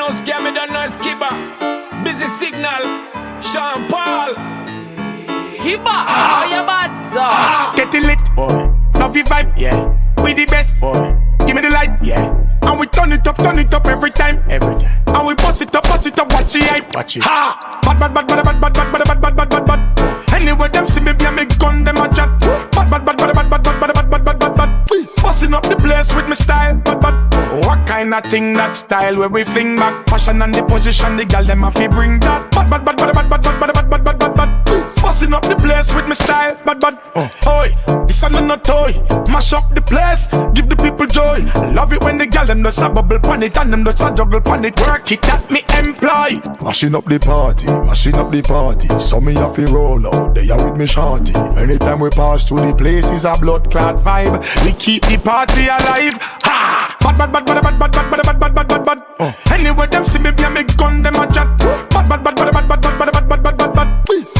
don't scare me, don't know it's Kybba. Busy signal, Sean Paul. Kybba, how you bad, sir? Get it lit, boy. Love your vibe, yeah. We the best, boy. Give me the light, yeah. And we turn it up every time, every time. And we bust it up, watch it hype, watch it. Ha! Bad. Anyway, them see me, be a make gun, them a chat. Bad. Busting up the place with me style, bad. What kind of thing that style where we fling back? Fashion and the position, the girl them a fi bring that. Bad. Busting up the place with me style, bad. Oi, this a no toy. Mash up the place, give the people joy. Love it when the girl them does a bubble pon it and them does a juggle pon it. Work it at me employ. Mashing up the party. So me have to roll out, they are with me shorty. Anytime we pass through the place is a blood clot vibe. We keep the party alive. Ha! Bad. Anyway, them see me, be a make gun, them a chat. Bad.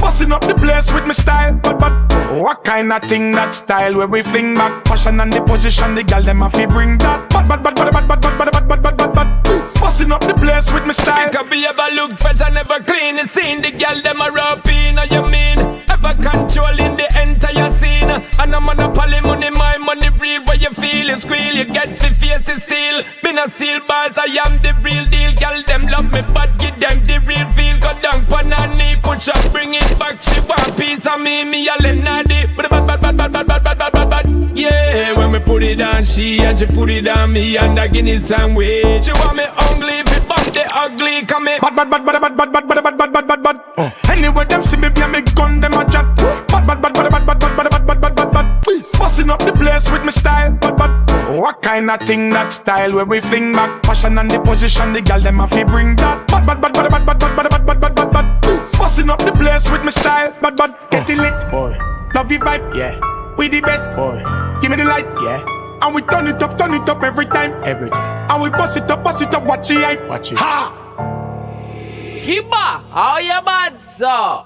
Busting up the place with me style, bad. What kind of thing that style where we fling back? Fashion and the position, the girl them a fi bring that. Bad. Busting up the place with me style. Could be ever look fresh and never clean. You seen the girl them a rub in, you mean? Ever controlling the entire scene. And a monopoly money, my money real. Where you feel it squeal, you get the face to steal. Been a steel bars, I am the real deal. Girl them love me, but give them the real feel. Go down pon her knee, push up, bring it back. She want piece of me a Lenadi. Bad. Yeah, when we put it on she and she put it on me and I give it some way. She want me ugly, if it bump the ugly, come me. Bad. Anyway, them see me, be a make gun, them a chat. Bad. Busting up the place with me style, bad. What kind of thing that style where we fling back? Fashion and the position, the girl them a fi bring that. Bad. Busting up the place with me style, bad. Get it lit, Boy, love your vibe, yeah. We the best, Boy, give me the light, yeah. and we turn it up every time, Every time. and we bust it up, watch it hype, Watch it. ha! Kybba, how you bad, sir?